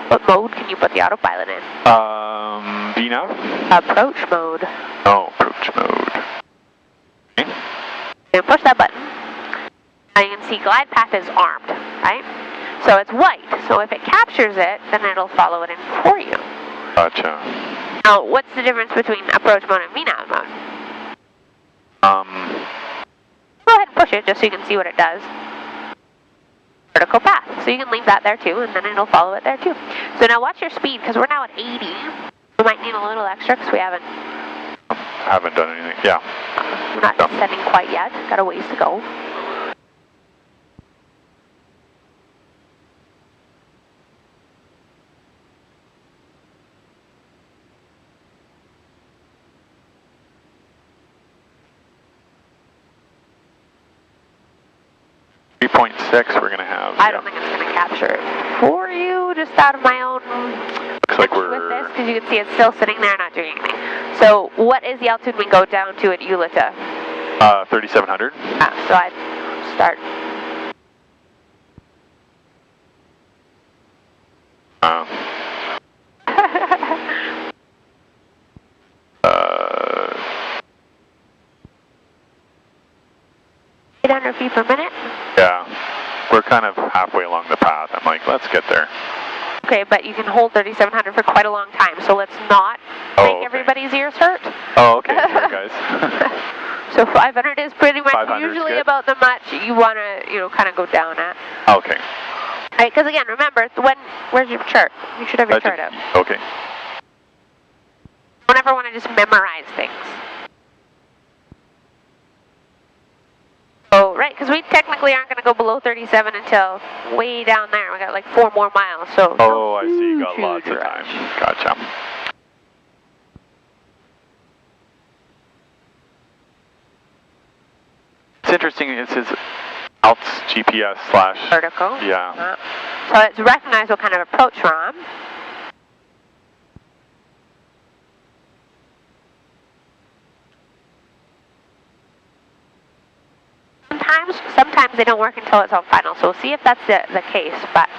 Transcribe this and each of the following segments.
What mode can you put the autopilot in? VNAV? Approach mode. Oh, approach mode. Okay. And push that button. Now you can see glide path is armed, right? So it's white. So if it captures it, then it'll follow it in for you. Gotcha. Now, what's the difference between approach mode and VNAV mode? Go ahead and push it just so you can see what it does. Vertical path. So you can leave that there too, and then it'll follow it there too. So now watch your speed, because we're now at 80. We might need a little extra because we haven't done anything. Yeah. We're not descending quite yet. Got a ways to go. We're going to have. I don't think it's going to capture it for you, just out of my own. Looks like we're with this, because you can see it's still sitting there, not doing anything. So, what is the altitude we go down to at Ulitta? 3,700. So I start. Uh, 800 feet per minute. Yeah. We're kind of halfway along the path. I'm like, let's get there. Okay, but you can hold 3,700 for quite a long time, so let's not make everybody's ears hurt. Oh, okay. Sorry, guys. So 500 is pretty much 500 usually good. about the much you want to, kind of go down at. Okay. All right, because again, remember, where's your chart? You should have your chart out. Okay. Don't ever want to just memorize things. Oh, right, because we technically aren't going to go below 37 until way down there. We got like 4 more miles, so. Oh, I see. You got lots of time. Gotcha. It's interesting. It says Alts GPS / vertical. Yeah. So it's recognize what kind of approach we're on. Sometimes they don't work until it's all final, so we'll see if that's the case, but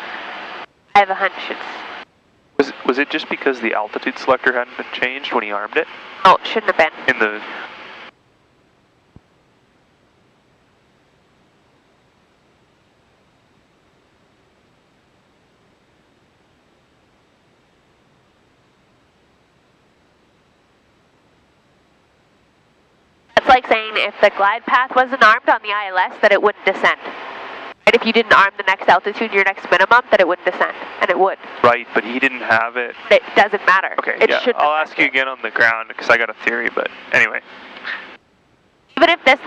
I have a hunch it's... Was it just because the altitude selector hadn't been changed when he armed it? Oh, it shouldn't have been. In the... It's like saying if the glide path wasn't armed on the ILS, that it wouldn't descend. And if you didn't arm the next altitude, your next minimum, that it wouldn't descend. And it would. Right, but he didn't have it. It doesn't matter. Okay, it yeah. shouldn't I'll ask you again on the ground, because I got a theory, but anyway. Even if this,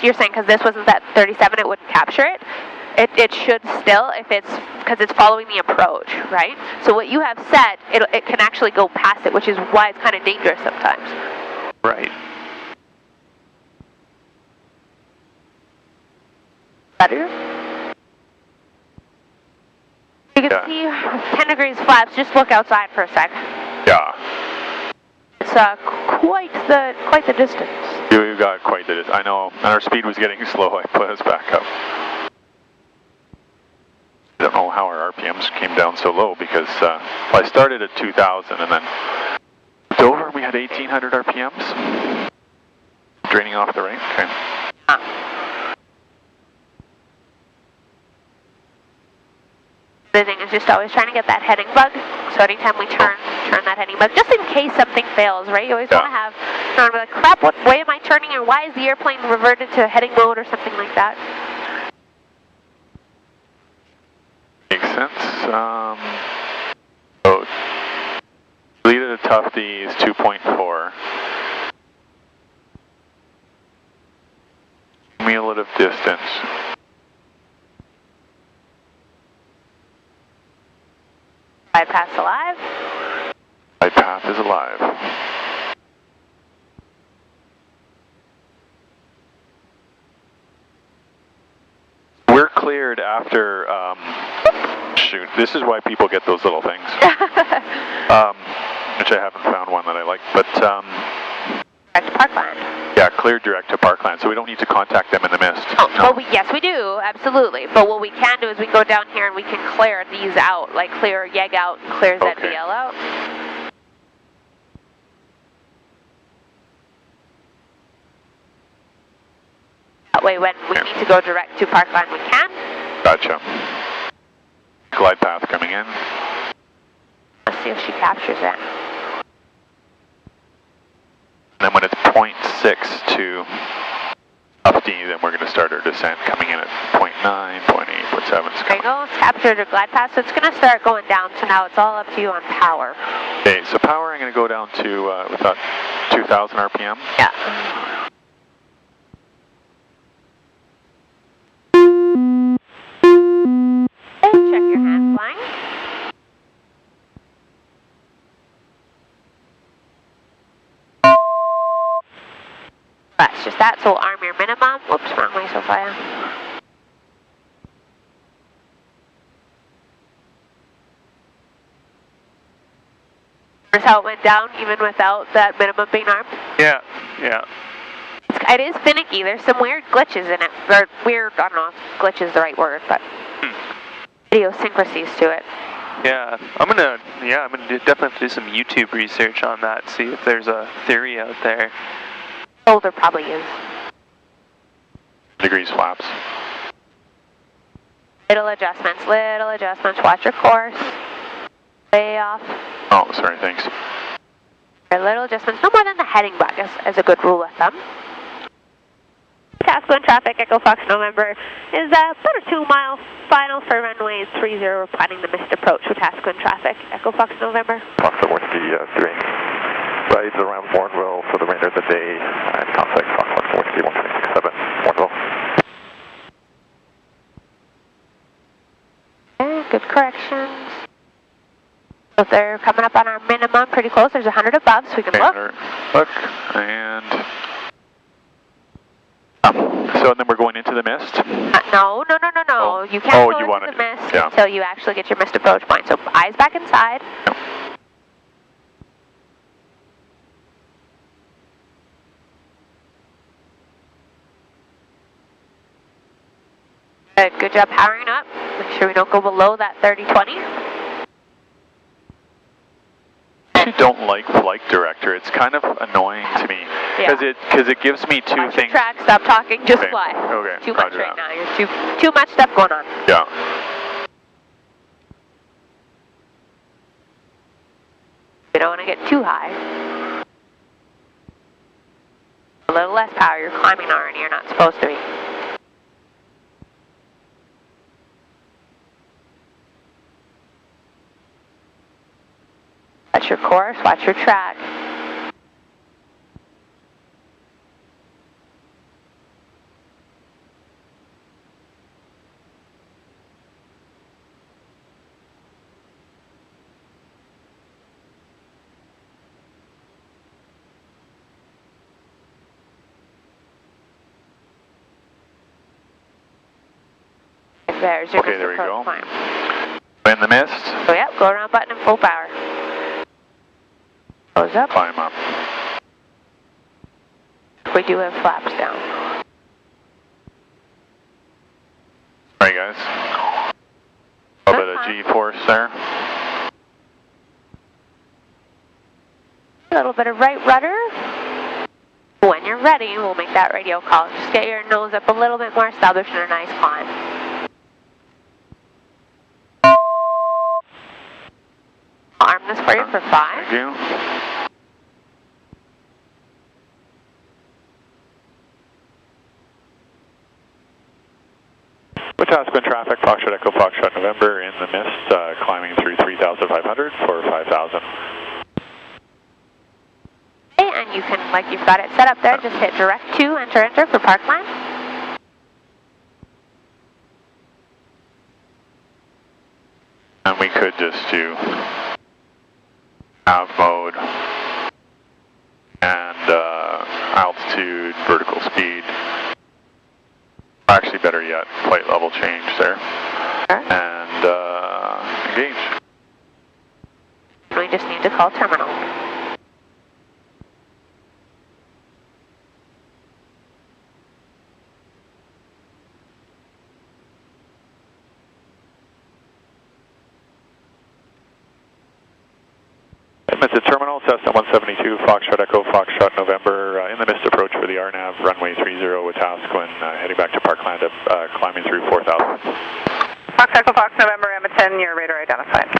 you're saying, because this wasn't that 37, it wouldn't capture it. It should still, if it's, because it's following the approach, right? So what you have set, it can actually go past it, which is why it's kind of dangerous sometimes. Right. Better? You can see 10 degrees flaps. Just look outside for a sec. Yeah. It's quite the distance. You got quite the distance. I know. And our speed was getting slow. I put us back up. I don't know how our RPMs came down so low because I started at 2,000 and then it's over and we had 1,800 RPMs. Draining off the right. Okay. The thing is just always trying to get that heading bug. So anytime we turn that heading bug, just in case something fails, right? You always want to have, you want to be like, crap, what way am I turning, or why is the airplane reverted to heading mode or something like that? Makes sense. So, deleted a Tufty is 2.4. Cumulative distance. Glide path alive. Glide path is alive. We're cleared after, shoot, this is why people get those little things. Which I haven't found one that I like, but, Back to parkland. yeah, cleared direct to Parkland, so we don't need to contact them in the mist. Oh, well, yes, we do, absolutely. But what we can do is we go down here and we can clear these out, like clear YEG out and clear ZBL out. That way when we need to go direct to Parkland, we can. Gotcha. Glide path coming in. Let's see if she captures it. And then when it's 0.6 to up D, then we're going to start our descent coming in at 0.9, 0.8, 0.7. There you go, it's captured her glide path, so it's going to start going down, so now it's all up to you on power. Okay, so power I'm going to go down to about 2,000 RPM. Yeah. Check your hand flying. That's just that, so we'll arm your minimum. Whoops, wrong way, Sophia. Notice how it went down even without that minimum being armed? Yeah, yeah. It is finicky. There's some weird glitches in it. Or weird, I don't know if glitch is the right word, but idiosyncrasies to it. Yeah, I'm gonna definitely have to do some YouTube research on that, see if there's a theory out there. Oh, there probably is. Degrees flaps. Little adjustments, watch your course. Way off. Oh, sorry, thanks. Little adjustments, no more than the heading back as a good rule of thumb. Task 1 traffic, Echo Fox November is about a 2-mile final for runway 30. We're planning the missed approach with Task 1 traffic, Echo Fox November. Fox Whiskey 3. Rides around Bourneville for the remainder of the day and contact Fox Whiskey 167 Bourneville. Okay, good corrections. So if they're coming up on our minimum pretty close, there's 100 above, so we can look. Look, and... so then we're going into the mist? No. Oh. You can't Oh, go you into wanna the do- mist yeah. until you actually get your missed approach point. So eyes back inside. Yep. Good job powering up. Make sure we don't go below that 30-20. I actually don't like Flight Director. It's kind of annoying to me because it gives me two Watch your things. track, stop talking, just Okay. fly. Okay, Too much roger right that. now. You're too much stuff going on. Yeah. You don't want to get too high. A little less power. You're climbing already. You're not supposed to be. Watch your course. Watch your track. There's your Okay, there we go. climb. In the mist, So yeah, go around button in full power. Close up. climb up. We do have flaps down. All right, guys. A little bit of G-force there. A little bit of right rudder. When you're ready, we'll make that radio call. Just get your nose up a little bit more, establishing a nice climb. Arm this for you for 5. Thank you. Wetaskiwin traffic, Foxtrot Echo Foxtrot November in the mist, climbing through 3,500 for 5,000. Okay, and you can, like you've got it set up there, just hit direct to enter for Parkland. And we could just do nav mode and altitude, vertical speed. Actually, better yet, flight level change there. Sure. And engage. We just need to call terminal. it's a terminal, Cessna 172, Foxtrot Echo, Foxtrot November, in the missed approach for the RNAV, runway 30 Wetaskiwin, heading back to Parkland, climbing through 4,000. Fox Echo Fox November, Edmonton, your radar identified.